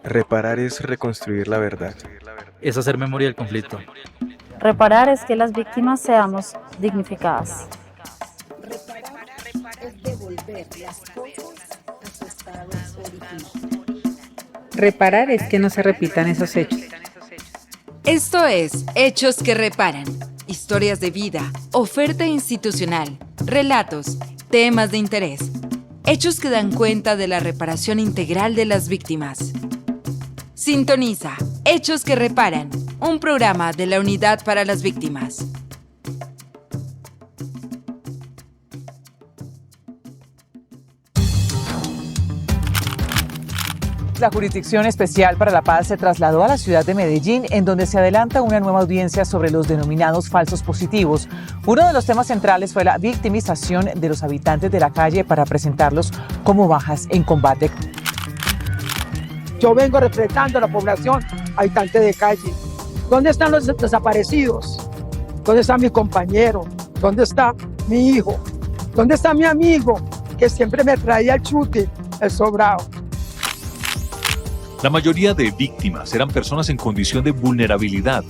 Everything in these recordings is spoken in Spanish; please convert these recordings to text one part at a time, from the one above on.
Reparar es reconstruir la verdad. Es hacer memoria del conflicto. Reparar es que las víctimas seamos dignificadas. Reparar es devolver las cosas a su estado original. Reparar es que no se repitan esos hechos. Esto es Hechos que Reparan. Historias de vida, oferta institucional, relatos, temas de interés. Hechos que dan cuenta de la reparación integral de las víctimas. Sintoniza Hechos que Reparan, un programa de la Unidad para las Víctimas. La Jurisdicción Especial para la Paz se trasladó a la ciudad de Medellín, en donde se adelanta una nueva audiencia sobre los denominados falsos positivos. Uno de los temas centrales fue la victimización de los habitantes de la calle para presentarlos como bajas en combate. Yo vengo representando a la población habitante de calle. ¿Dónde están los desaparecidos? ¿Dónde está mi compañero? ¿Dónde está mi hijo? ¿Dónde está mi amigo que siempre me traía el chute, el sobrado? La mayoría de víctimas eran personas en condición de vulnerabilidad,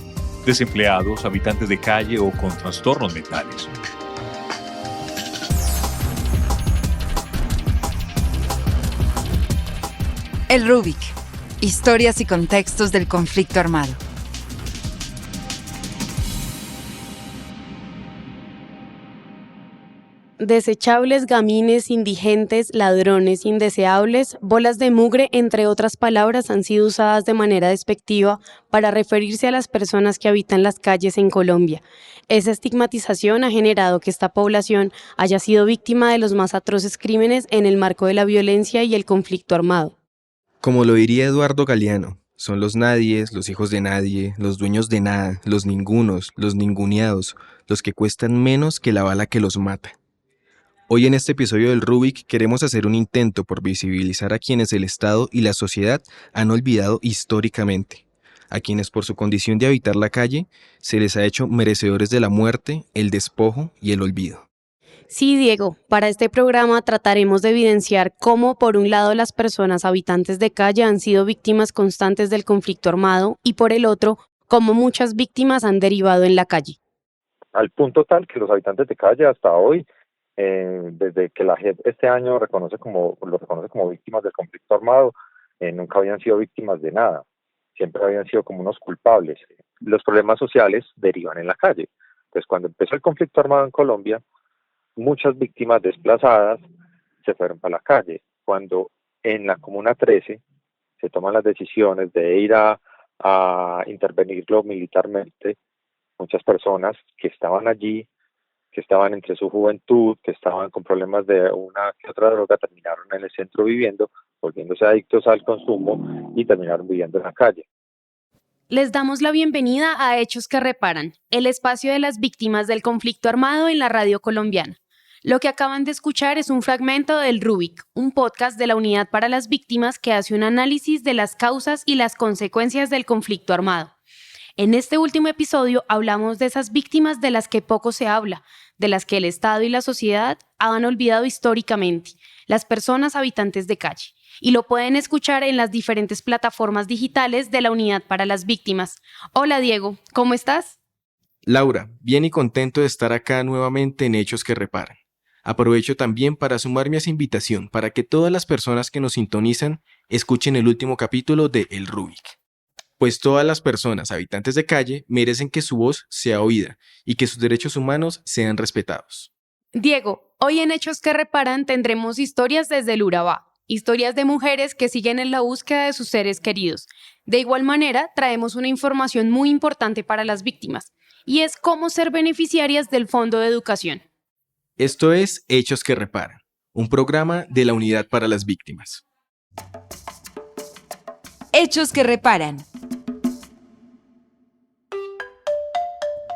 desempleados, habitantes de calle o con trastornos mentales. El Rubik. Historias y contextos del conflicto armado. Desechables, gamines, indigentes, ladrones, indeseables, bolas de mugre, entre otras palabras, han sido usadas de manera despectiva para referirse a las personas que habitan las calles en Colombia. Esa estigmatización ha generado que esta población haya sido víctima de los más atroces crímenes en el marco de la violencia y el conflicto armado. Como lo diría Eduardo Galeano, son los nadies, los hijos de nadie, los dueños de nada, los ningunos, los ninguneados, los que cuestan menos que la bala que los mata. Hoy en este episodio del Rubik queremos hacer un intento por visibilizar a quienes el Estado y la sociedad han olvidado históricamente, a quienes por su condición de habitar la calle se les ha hecho merecedores de la muerte, el despojo y el olvido. Sí, Diego, para este programa trataremos de evidenciar cómo, por un lado, las personas habitantes de calle han sido víctimas constantes del conflicto armado y, por el otro, cómo muchas víctimas han derivado en la calle. Al punto tal que los habitantes de calle hasta hoy, desde que la JEP este año lo reconoce como víctimas del conflicto armado, nunca habían sido víctimas de nada, siempre habían sido como unos culpables. Los problemas sociales derivan en la calle. Pues cuando empezó el conflicto armado en Colombia, muchas víctimas desplazadas se fueron para la calle. Cuando en la Comuna 13 se toman las decisiones de ir a intervenirlo militarmente, muchas personas que estaban allí, que estaban entre su juventud, que estaban con problemas de una que otra droga, terminaron en el centro viviendo, volviéndose adictos al consumo y terminaron viviendo en la calle. Les damos la bienvenida a Hechos que Reparan, el espacio de las víctimas del conflicto armado en la radio colombiana. Lo que acaban de escuchar es un fragmento del Rubik, un podcast de la Unidad para las Víctimas que hace un análisis de las causas y las consecuencias del conflicto armado. En este último episodio hablamos de esas víctimas de las que poco se habla, de las que el Estado y la sociedad han olvidado históricamente, las personas habitantes de calle. Y lo pueden escuchar en las diferentes plataformas digitales de la Unidad para las Víctimas. Hola Diego, ¿cómo estás? Laura, bien y contento de estar acá nuevamente en Hechos que Reparan. Aprovecho también para sumarme a esa invitación para que todas las personas que nos sintonizan escuchen el último capítulo de El Rubik. Pues todas las personas habitantes de calle merecen que su voz sea oída y que sus derechos humanos sean respetados. Diego, hoy en Hechos que Reparan tendremos historias desde el Urabá, historias de mujeres que siguen en la búsqueda de sus seres queridos. De igual manera, traemos una información muy importante para las víctimas, y es cómo ser beneficiarias del Fondo de Educación. Esto es Hechos que Reparan, un programa de la Unidad para las Víctimas. Hechos que Reparan.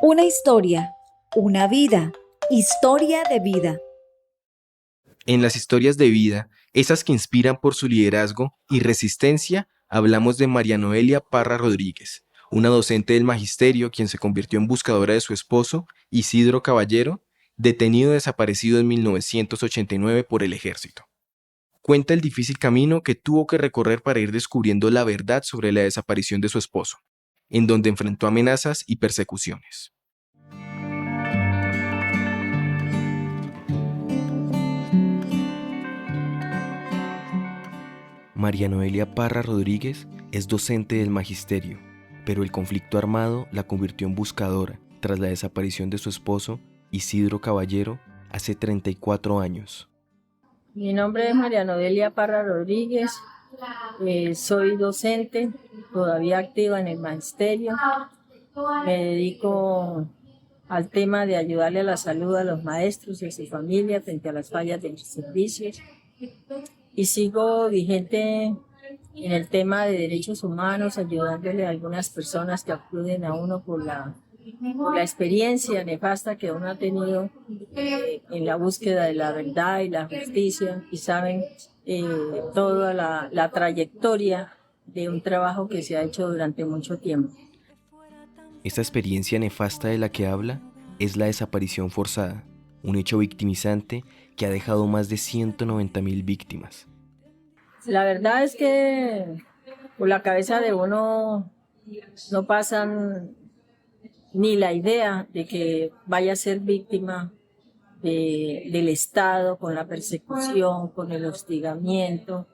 Una historia, una vida, historia de vida. En las historias de vida, esas que inspiran por su liderazgo y resistencia, hablamos de María Noelia Parra Rodríguez, una docente del magisterio quien se convirtió en buscadora de su esposo, Isidro Caballero, detenido desaparecido en 1989 por el ejército. Cuenta el difícil camino que tuvo que recorrer para ir descubriendo la verdad sobre la desaparición de su esposo, en donde enfrentó amenazas y persecuciones. María Noelia Parra Rodríguez es docente del magisterio, pero el conflicto armado la convirtió en buscadora tras la desaparición de su esposo, Isidro Caballero, hace 34 años. Mi nombre es María Noelia Parra Rodríguez, soy docente, todavía activa en el magisterio. Me dedico al tema de ayudarle a la salud a los maestros y a su familia frente a las fallas de los servicios. Y sigo vigente en el tema de derechos humanos, ayudándole a algunas personas que acuden a uno por la experiencia nefasta que uno ha tenido en la búsqueda de la verdad y la justicia, y saben toda la trayectoria de un trabajo que se ha hecho durante mucho tiempo. Esta experiencia nefasta de la que habla es la desaparición forzada, un hecho victimizante que ha dejado más de 190.000 víctimas. La verdad es que por la cabeza de uno no pasan ni la idea de que vaya a ser víctima del Estado, con la persecución, con el hostigamiento.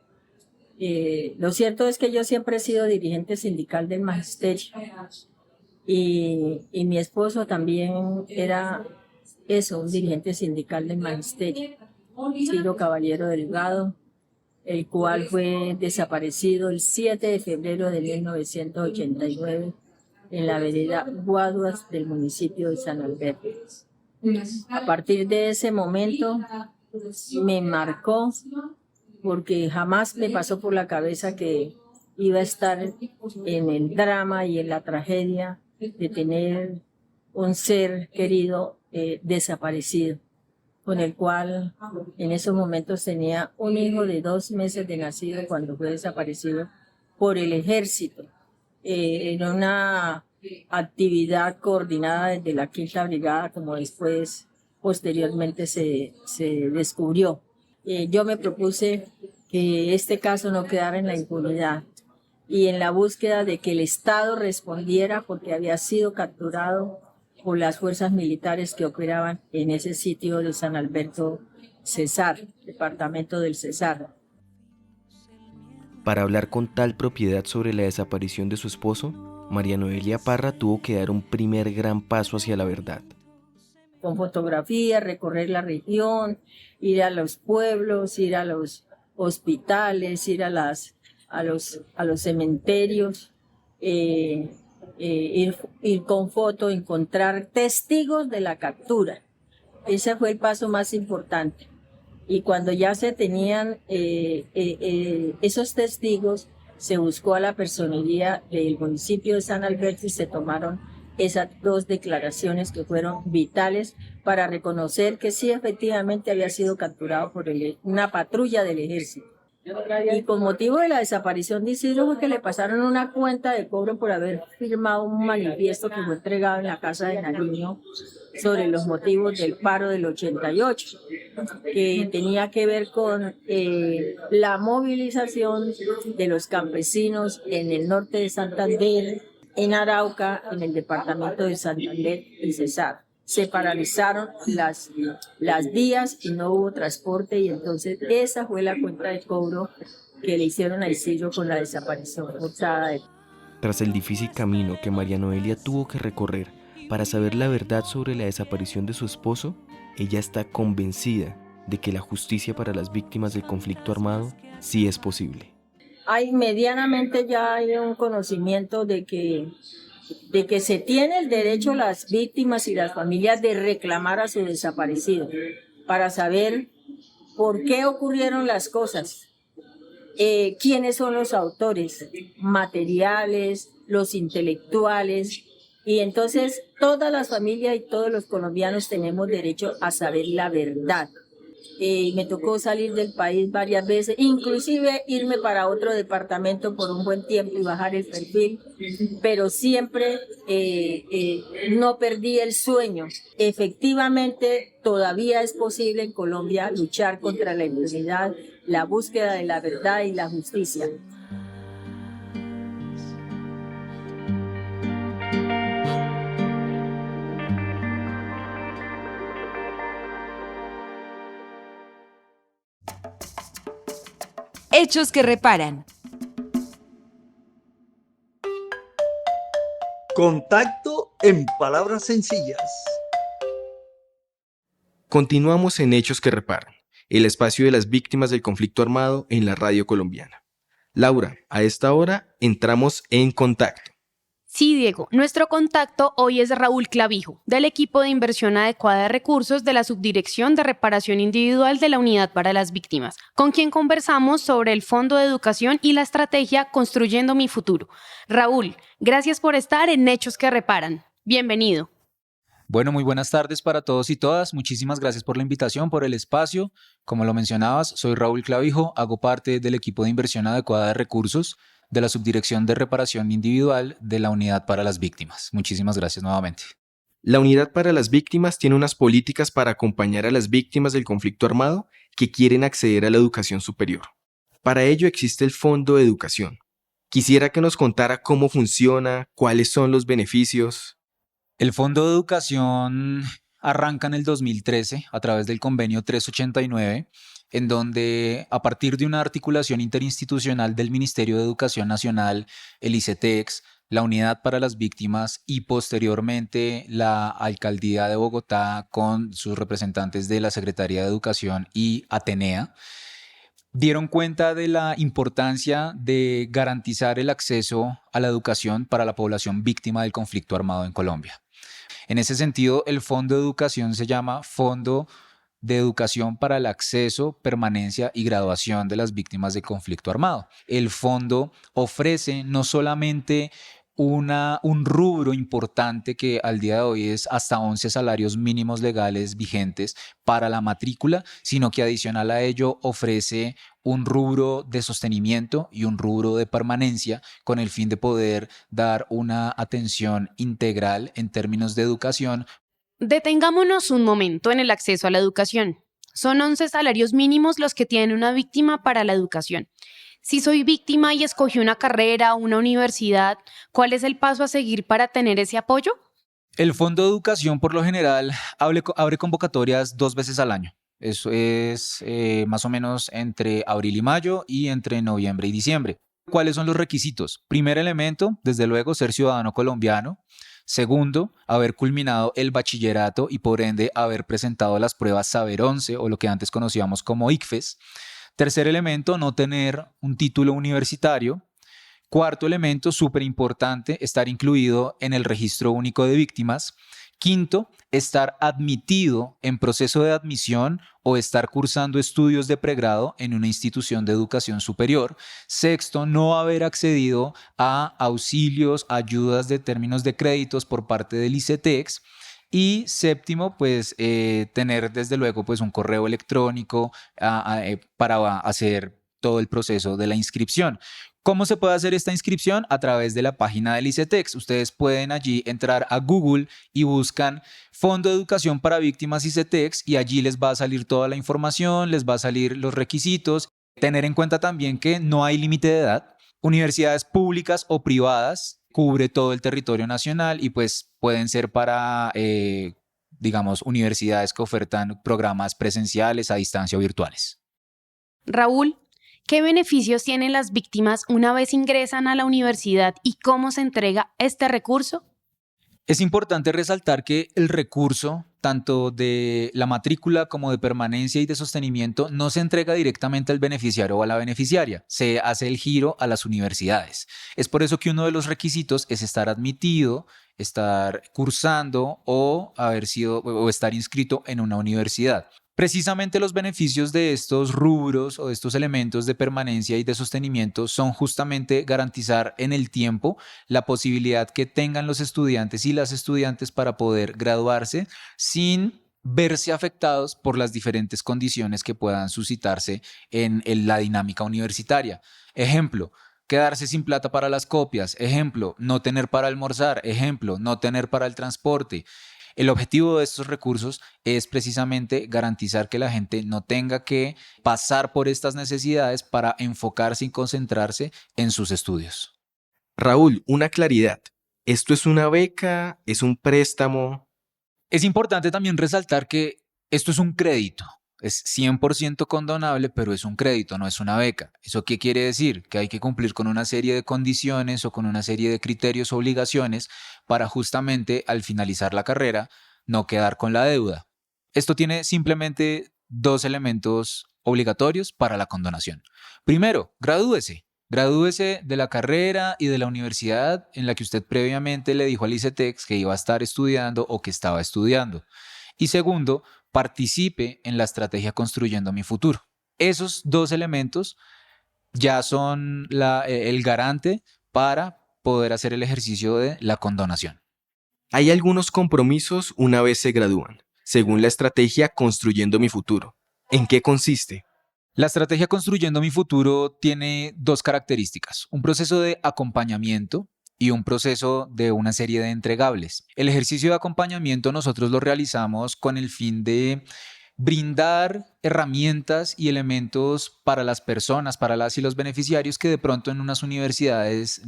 Lo cierto es que yo siempre he sido dirigente sindical del magisterio y mi esposo también era eso, un dirigente sindical del magisterio, Ciro Caballero Delgado, el cual fue desaparecido el 7 de febrero de 1989 en la vereda Guaduas del municipio de San Alberto. A partir de ese momento me marcó, porque jamás me pasó por la cabeza que iba a estar en el drama y en la tragedia de tener un ser querido desaparecido, con el cual en esos momentos tenía un hijo de 2 meses de nacido cuando fue desaparecido por el ejército, en una actividad coordinada desde la 5ª Brigada, como después posteriormente se descubrió. Yo me propuse que este caso no quedara en la impunidad y en la búsqueda de que el Estado respondiera, porque había sido capturado por las fuerzas militares que operaban en ese sitio de San Alberto Cesar, departamento del Cesar. Para hablar con tal propiedad sobre la desaparición de su esposo, María Noelia Parra tuvo que dar un primer gran paso hacia la verdad. Con fotografía, recorrer la región, ir a los pueblos, ir a los hospitales, ir a los cementerios, ir con foto, encontrar testigos de la captura. Ese fue el paso más importante. Y cuando ya se tenían esos testigos, se buscó a la personería del municipio de San Alberto y se tomaron esas 2 declaraciones que fueron vitales para reconocer que sí, efectivamente había sido capturado por una patrulla del ejército. Y con motivo de la desaparición de Isidro fue que le pasaron una cuenta de cobro por haber firmado un manifiesto que fue entregado en la Casa de Nariño sobre los motivos del paro del 88, que tenía que ver con la movilización de los campesinos en el norte de Santander, en Arauca, en el departamento de Santander y Cesar. Se paralizaron las vías y no hubo transporte, y entonces esa fue la cuenta de cobro que le hicieron a Isidro con la desaparición forzada de él. Tras el difícil camino que María Noelia tuvo que recorrer para saber la verdad sobre la desaparición de su esposo, ella está convencida de que la justicia para las víctimas del conflicto armado sí es posible. Medianamente ya hay un conocimiento de que se tiene el derecho las víctimas y las familias de reclamar a su desaparecido, para saber por qué ocurrieron las cosas, quiénes son los autores materiales, los intelectuales, y entonces todas las familias y todos los colombianos tenemos derecho a saber la verdad. Me tocó salir del país varias veces, inclusive irme para otro departamento por un buen tiempo y bajar el perfil, pero siempre no perdí el sueño. Efectivamente, todavía es posible en Colombia luchar contra la impunidad, la búsqueda de la verdad y la justicia. Hechos que reparan. Contacto en palabras sencillas. Continuamos en Hechos que reparan, el espacio de las víctimas del conflicto armado en la radio colombiana. Laura, a esta hora entramos en contacto. Sí, Diego, nuestro contacto hoy es Raúl Clavijo, del equipo de inversión adecuada de recursos de la Subdirección de Reparación Individual de la Unidad para las Víctimas, con quien conversamos sobre el Fondo de Educación y la estrategia Construyendo mi Futuro. Raúl, gracias por estar en Hechos que Reparan. Bienvenido. Bueno, muy buenas tardes para todos y todas. Muchísimas gracias por la invitación, por el espacio. Como lo mencionabas, soy Raúl Clavijo, hago parte del equipo de inversión adecuada de recursos de la Subdirección de Reparación Individual de la Unidad para las Víctimas. Muchísimas gracias nuevamente. La Unidad para las Víctimas tiene unas políticas para acompañar a las víctimas del conflicto armado que quieren acceder a la educación superior. Para ello existe el Fondo de Educación. Quisiera que nos contara cómo funciona, cuáles son los beneficios. El Fondo de Educación arranca en el 2013 a través del convenio 389, en donde a partir de una articulación interinstitucional del Ministerio de Educación Nacional, el ICETEX, la Unidad para las Víctimas y posteriormente la Alcaldía de Bogotá con sus representantes de la Secretaría de Educación y Atenea, dieron cuenta de la importancia de garantizar el acceso a la educación para la población víctima del conflicto armado en Colombia. En ese sentido, el Fondo de Educación se llama Fondo de Educación para el Acceso, Permanencia y Graduación de las Víctimas del Conflicto Armado. El fondo ofrece no solamente un rubro importante que al día de hoy es hasta 11 salarios mínimos legales vigentes para la matrícula, sino que adicional a ello ofrece un rubro de sostenimiento y un rubro de permanencia con el fin de poder dar una atención integral en términos de educación. Detengámonos un momento en el acceso a la educación. Son 11 salarios mínimos los que tiene una víctima para la educación. Si soy víctima y escogí una carrera o una universidad, ¿cuál es el paso a seguir para tener ese apoyo? El Fondo de Educación, por lo general, abre convocatorias 2 veces al año. Eso es más o menos entre abril y mayo y entre noviembre y diciembre. ¿Cuáles son los requisitos? Primer elemento, desde luego, ser ciudadano colombiano. Segundo, haber culminado el bachillerato y por ende haber presentado las pruebas Saber 11 o lo que antes conocíamos como ICFES. Tercer elemento, no tener un título universitario. Cuarto elemento, súper importante, estar incluido en el Registro Único de Víctimas. Quinto, estar admitido en proceso de admisión o estar cursando estudios de pregrado en una institución de educación superior. Sexto, no haber accedido a auxilios, ayudas de términos de créditos por parte del ICETEX. Y séptimo, pues tener desde luego pues un correo electrónico para hacer todo el proceso de la inscripción. ¿Cómo se puede hacer esta inscripción? A través de la página del ICETEX. Ustedes pueden allí entrar a Google y buscan Fondo de Educación para Víctimas ICETEX y allí les va a salir toda la información, les va a salir los requisitos. Tener en cuenta también que no hay límite de edad. Universidades públicas o privadas cubre todo el territorio nacional y pues pueden ser para, digamos, universidades que ofertan programas presenciales, a distancia o virtuales. Raúl, ¿qué beneficios tienen las víctimas una vez ingresan a la universidad y cómo se entrega este recurso? Es importante resaltar que el recurso, tanto de la matrícula como de permanencia y de sostenimiento, no se entrega directamente al beneficiario o a la beneficiaria, se hace el giro a las universidades. Es por eso que uno de los requisitos es estar admitido, estar cursando o estar inscrito en una universidad. Precisamente los beneficios de estos rubros o de estos elementos de permanencia y de sostenimiento son justamente garantizar en el tiempo la posibilidad que tengan los estudiantes y las estudiantes para poder graduarse sin verse afectados por las diferentes condiciones que puedan suscitarse en la dinámica universitaria. Ejemplo, quedarse sin plata para las copias. Ejemplo, no tener para almorzar. Ejemplo, no tener para el transporte. El objetivo de estos recursos es precisamente garantizar que la gente no tenga que pasar por estas necesidades para enfocarse y concentrarse en sus estudios. Raúl, una claridad. ¿Esto es una beca? ¿Es un préstamo? Es importante también resaltar que esto es un crédito. Es 100% condonable, pero es un crédito, no es una beca. ¿Eso qué quiere decir? Que hay que cumplir con una serie de condiciones o con una serie de criterios o obligaciones para justamente al finalizar la carrera no quedar con la deuda. Esto tiene simplemente 2 elementos obligatorios para la condonación. Primero, gradúese. Gradúese de la carrera y de la universidad en la que usted previamente le dijo al ICETEX que iba a estar estudiando o que estaba estudiando. Y segundo, participe en la estrategia Construyendo mi Futuro. Esos 2 elementos ya son el garante para poder hacer el ejercicio de la condonación. Hay algunos compromisos una vez se gradúan, según la estrategia Construyendo mi Futuro. ¿En qué consiste? La estrategia Construyendo mi Futuro tiene 2 características: un proceso de acompañamiento y un proceso de una serie de entregables. El ejercicio de acompañamiento nosotros lo realizamos con el fin de brindar herramientas y elementos para las personas, para las y los beneficiarios que de pronto en unas universidades,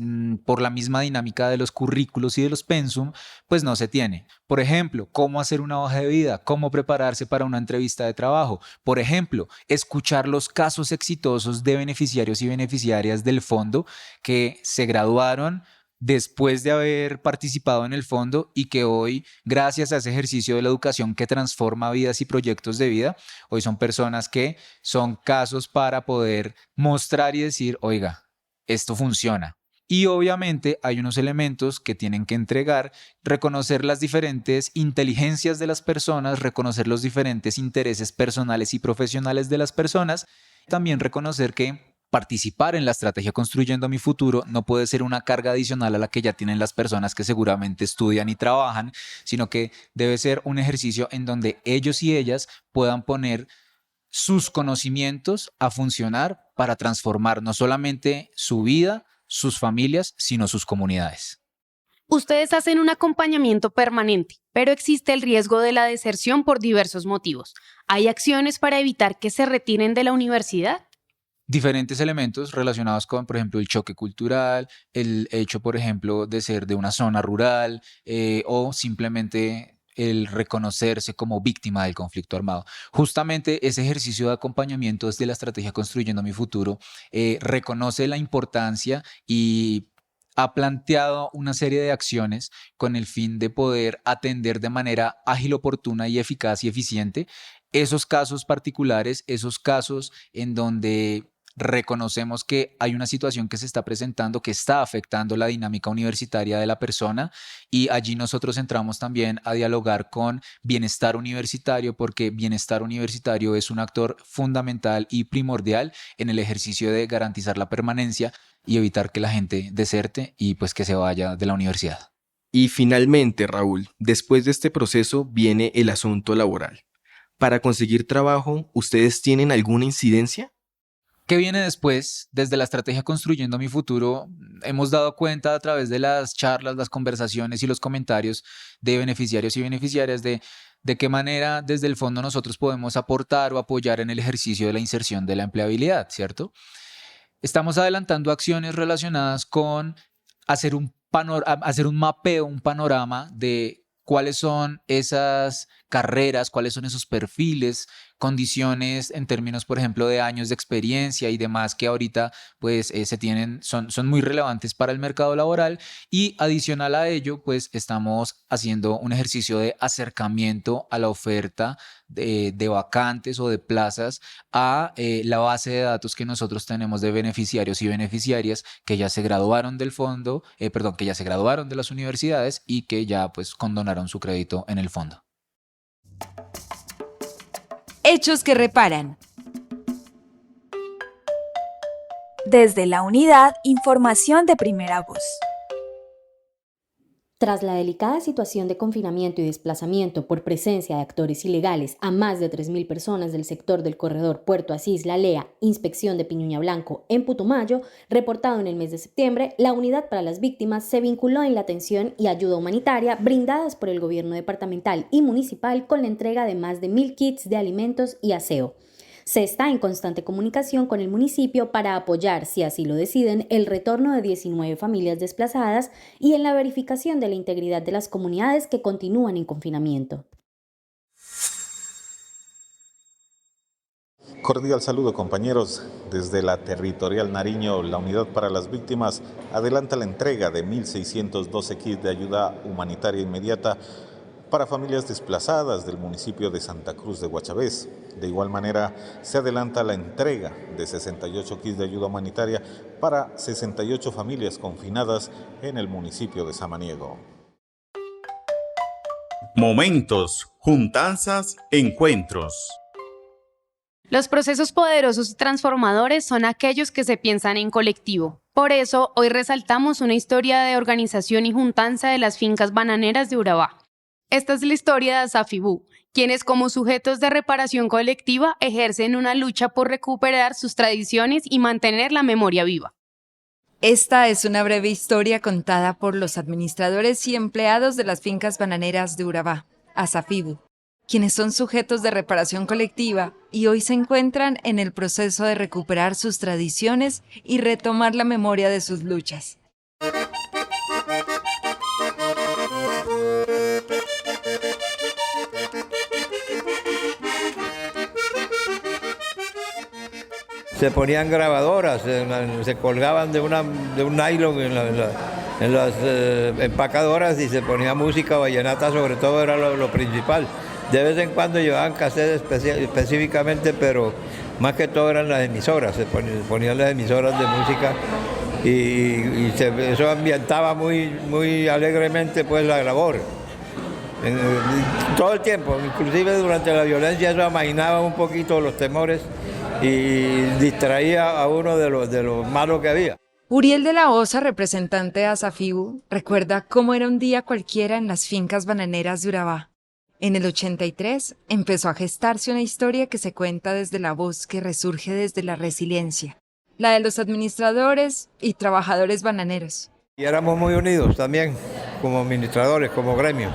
por la misma dinámica de los currículos y de los pensum, pues no se tiene. Por ejemplo, cómo hacer una hoja de vida, cómo prepararse para una entrevista de trabajo. Por ejemplo, escuchar los casos exitosos de beneficiarios y beneficiarias del fondo que se graduaron después de haber participado en el fondo y que hoy, gracias a ese ejercicio de la educación que transforma vidas y proyectos de vida, hoy son personas que son casos para poder mostrar y decir, oiga, esto funciona. Y obviamente hay unos elementos que tienen que entregar, reconocer las diferentes inteligencias de las personas, reconocer los diferentes intereses personales y profesionales de las personas, también reconocer que participar en la estrategia Construyendo mi Futuro no puede ser una carga adicional a la que ya tienen las personas que seguramente estudian y trabajan, sino que debe ser un ejercicio en donde ellos y ellas puedan poner sus conocimientos a funcionar para transformar no solamente su vida, sus familias, sino sus comunidades. Ustedes hacen un acompañamiento permanente, pero existe el riesgo de la deserción por diversos motivos. ¿Hay acciones para evitar que se retiren de la universidad? Diferentes elementos relacionados con, por ejemplo, el choque cultural, el hecho, por ejemplo, de ser de una zona rural o simplemente el reconocerse como víctima del conflicto armado. Justamente ese ejercicio de acompañamiento desde la estrategia Construyendo mi Futuro reconoce la importancia y ha planteado una serie de acciones con el fin de poder atender de manera ágil, oportuna y eficaz y eficiente esos casos particulares, esos casos en donde reconocemos que hay una situación que se está presentando que está afectando la dinámica universitaria de la persona y allí nosotros entramos también a dialogar con bienestar universitario porque bienestar universitario es un actor fundamental y primordial en el ejercicio de garantizar la permanencia y evitar que la gente deserte y pues que se vaya de la universidad. Y finalmente, Raúl, después de este proceso viene el asunto laboral. Para conseguir trabajo, ¿ustedes tienen alguna incidencia? ¿Qué viene después? Desde la estrategia Construyendo mi Futuro, hemos dado cuenta a través de las charlas, las conversaciones y los comentarios de beneficiarios y beneficiarias de qué manera desde el fondo nosotros podemos aportar o apoyar en el ejercicio de la inserción de la empleabilidad, ¿cierto? Estamos adelantando acciones relacionadas con hacer un mapeo, un panorama de cuáles son esas carreras, cuáles son esos perfiles, condiciones en términos, por ejemplo, de años de experiencia y demás que ahorita pues son muy relevantes para el mercado laboral y adicional a ello pues estamos haciendo un ejercicio de acercamiento a la oferta de vacantes o de plazas a la base de datos que nosotros tenemos de beneficiarios y beneficiarias que ya se graduaron del fondo, que ya se graduaron de las universidades y que ya pues condonaron su crédito en el fondo. Hechos que reparan. Desde la unidad, información de primera voz. Tras la delicada situación de confinamiento y desplazamiento por presencia de actores ilegales a más de 3.000 personas del sector del corredor Puerto Asís-La Lea, inspección de Piñuña Blanco en Putumayo, reportado en el mes de septiembre, la unidad para las víctimas se vinculó en la atención y ayuda humanitaria brindadas por el gobierno departamental y municipal con la entrega de más de 1.000 kits de alimentos y aseo. Se está en constante comunicación con el municipio para apoyar, si así lo deciden, el retorno de 19 familias desplazadas y en la verificación de la integridad de las comunidades que continúan en confinamiento. Cordial saludo, compañeros. Desde la Territorial Nariño, la Unidad para las Víctimas adelanta la entrega de 1.612 kits de ayuda humanitaria inmediata para familias desplazadas del municipio de Santa Cruz de Guachavés. De igual manera, se adelanta la entrega de 68 kits de ayuda humanitaria para 68 familias confinadas en el municipio de Samaniego. Momentos, juntanzas, encuentros. Los procesos poderosos y transformadores son aquellos que se piensan en colectivo. Por eso, hoy resaltamos una historia de organización y juntanza de las fincas bananeras de Urabá. Esta es la historia de Asafibú, quienes como sujetos de reparación colectiva ejercen una lucha por recuperar sus tradiciones y mantener la memoria viva. Esta es una breve historia contada por los administradores y empleados de las fincas bananeras de Urabá, Asafibú, quienes son sujetos de reparación colectiva y hoy se encuentran en el proceso de recuperar sus tradiciones y retomar la memoria de sus luchas. Se ponían grabadoras, se colgaban de un nylon en las empacadoras y se ponía música vallenata, sobre todo era lo principal. De vez en cuando llevaban cassette específicamente, pero más que todo eran las emisoras, se ponían las emisoras de música y eso ambientaba muy alegremente pues la labor. Todo el tiempo, inclusive durante la violencia, eso amainaba un poquito los temores y distraía a uno de lo malo que había. Uriel de la Osa, representante de Asafibú, recuerda cómo era un día cualquiera en las fincas bananeras de Urabá. En el 83 empezó a gestarse una historia que se cuenta desde la voz que resurge desde la resiliencia, la de los administradores y trabajadores bananeros. Y éramos muy unidos también, como administradores, como gremio.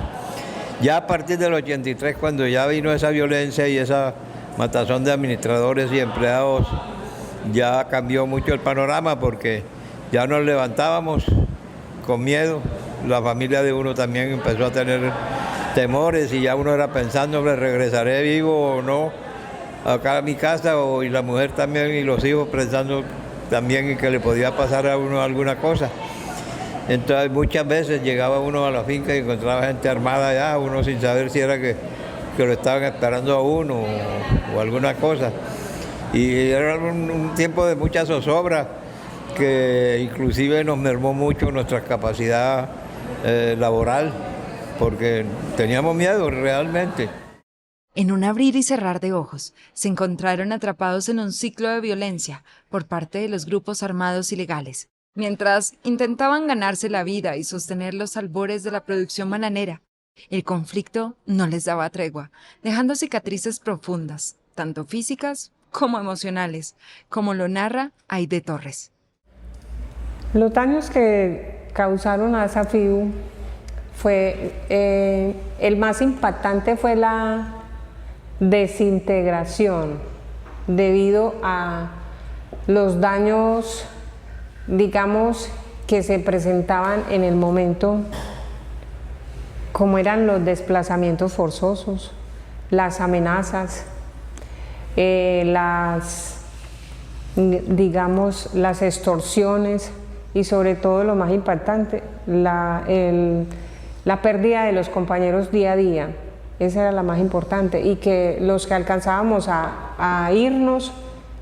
Ya a partir del 83, cuando ya vino esa violencia y esa matazón de administradores y empleados, ya cambió mucho el panorama porque ya nos levantábamos con miedo. La familia de uno también empezó a tener temores y ya uno era pensando, ¿regresaré vivo o no acá a mi casa? Y la mujer también y los hijos pensando también en que le podía pasar a uno alguna cosa. Entonces muchas veces llegaba uno a la finca y encontraba gente armada allá, uno sin saber si era que lo estaban esperando a uno o alguna cosa. Y era un tiempo de mucha zozobra que inclusive nos mermó mucho nuestra capacidad laboral, porque teníamos miedo realmente. En un abrir y cerrar de ojos, se encontraron atrapados en un ciclo de violencia por parte de los grupos armados ilegales, mientras intentaban ganarse la vida y sostener los albores de la producción bananera. El conflicto no les daba tregua, dejando cicatrices profundas, tanto físicas como emocionales, como lo narra Aide Torres. Los daños que causaron a Asafibú el más impactante fue la desintegración debido a los daños, digamos, que se presentaban en el momento, como eran los desplazamientos forzosos, las amenazas, las extorsiones y sobre todo lo más impactante, la pérdida de los compañeros día a día. Esa era la más importante y que los que alcanzábamos a irnos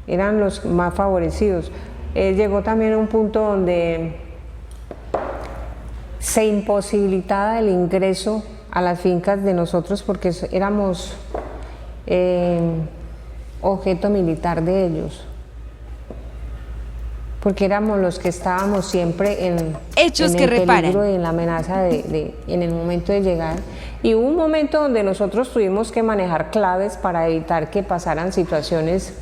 eran los más favorecidos. Llegó también a un punto donde se imposibilitaba el ingreso a las fincas de nosotros porque éramos objeto militar de ellos. porque éramos los que estábamos siempre en Hechos que el reparan. peligro y en la amenaza en el momento de llegar. Y hubo un momento donde nosotros tuvimos que manejar claves para evitar que pasaran situaciones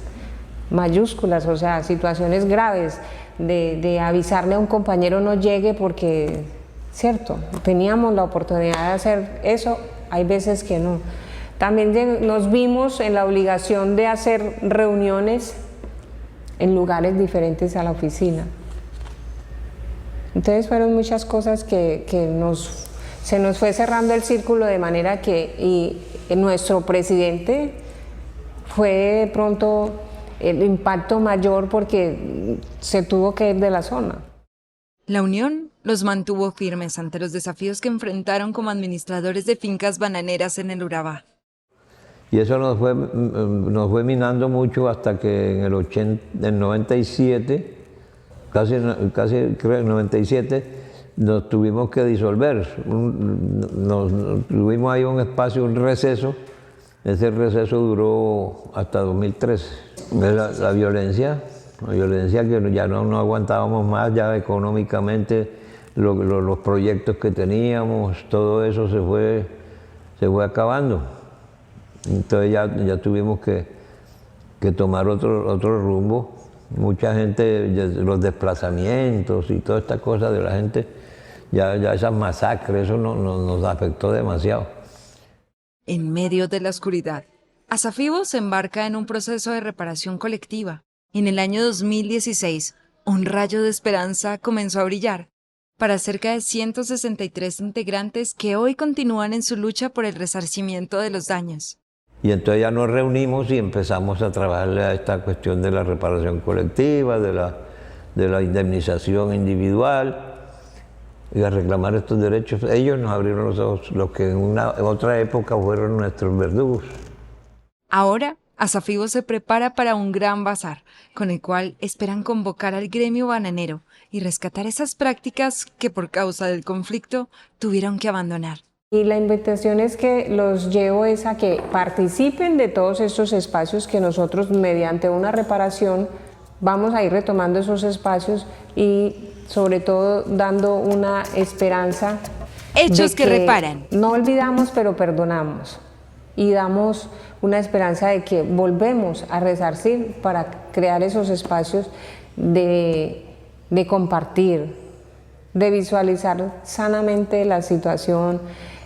mayúsculas, o sea, situaciones graves, de avisarle a un compañero no llegue porque, cierto, teníamos la oportunidad de hacer eso, hay veces que no. También nos vimos en la obligación de hacer reuniones en lugares diferentes a la oficina. Entonces fueron muchas cosas que se nos fue cerrando el círculo de manera que nuestro presidente fue de pronto el impacto mayor porque se tuvo que ir de la zona. La unión los mantuvo firmes ante los desafíos que enfrentaron como administradores de fincas bananeras en el Urabá. Y eso nos fue minando mucho hasta que en el 97, casi creo en 97, nos tuvimos que disolver. Tuvimos ahí un espacio, un receso. Ese receso duró hasta 2013. La violencia que ya no aguantábamos más, ya económicamente, los proyectos que teníamos, todo eso se fue acabando. Entonces ya tuvimos que tomar otro rumbo. Mucha gente, los desplazamientos y toda esta cosa de la gente, ya esas masacres, eso nos afectó demasiado. En medio de la oscuridad, Asafibo se embarca en un proceso de reparación colectiva. En el año 2016, un rayo de esperanza comenzó a brillar para cerca de 163 integrantes que hoy continúan en su lucha por el resarcimiento de los daños. Y entonces ya nos reunimos y empezamos a trabajarle a esta cuestión de la reparación colectiva, de la indemnización individual y a reclamar estos derechos. Ellos nos abrieron los ojos, los que en otra época fueron nuestros verdugos. Ahora, Asafibo se prepara para un gran bazar, con el cual esperan convocar al gremio bananero y rescatar esas prácticas que por causa del conflicto tuvieron que abandonar. Y la invitación es que los llevo es a que participen de todos estos espacios que nosotros mediante una reparación vamos a ir retomando esos espacios y sobre todo dando una esperanza. Hechos que reparan. No olvidamos pero perdonamos y damos una esperanza de que volvemos a resarcir para crear esos espacios de compartir, de visualizar sanamente la situación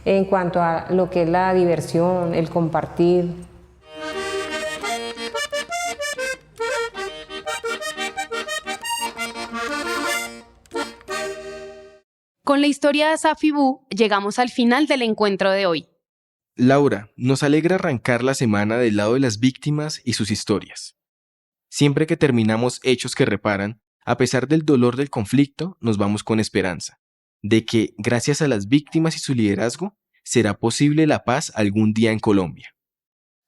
en cuanto a lo que es la diversión, el compartir. Con la historia de Asafibo llegamos al final del encuentro de hoy. Laura, nos alegra arrancar la semana del lado de las víctimas y sus historias. Siempre que terminamos Hechos que reparan, a pesar del dolor del conflicto, nos vamos con esperanza de que, gracias a las víctimas y su liderazgo, será posible la paz algún día en Colombia.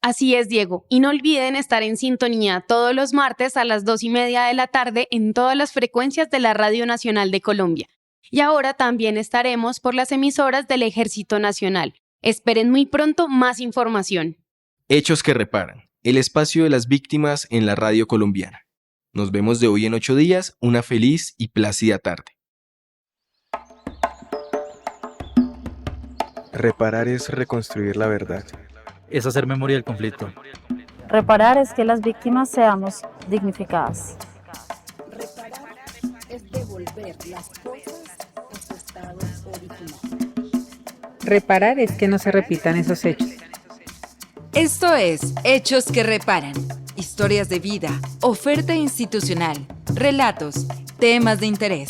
Así es, Diego, y no olviden estar en sintonía todos los martes a las 2:30 de la tarde en todas las frecuencias de la Radio Nacional de Colombia. Y ahora también estaremos por las emisoras del Ejército Nacional. Esperen muy pronto más información. Hechos que reparan, el espacio de las víctimas en la radio colombiana. Nos vemos de hoy en 8 días, una feliz y plácida tarde. Reparar es reconstruir la verdad. Es hacer memoria del conflicto. Reparar es que las víctimas seamos dignificadas. Reparar es devolver las cosas a su estado original. Reparar es que no se repitan esos hechos. Esto es Hechos que reparan. Historias de vida, oferta institucional, relatos, temas de interés.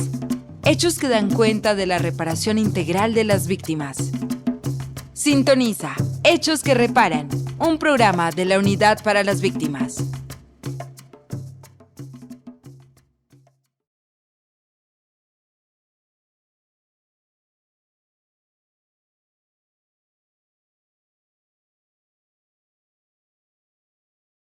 Hechos que dan cuenta de la reparación integral de las víctimas. Sintoniza Hechos que reparan, un programa de la Unidad para las Víctimas.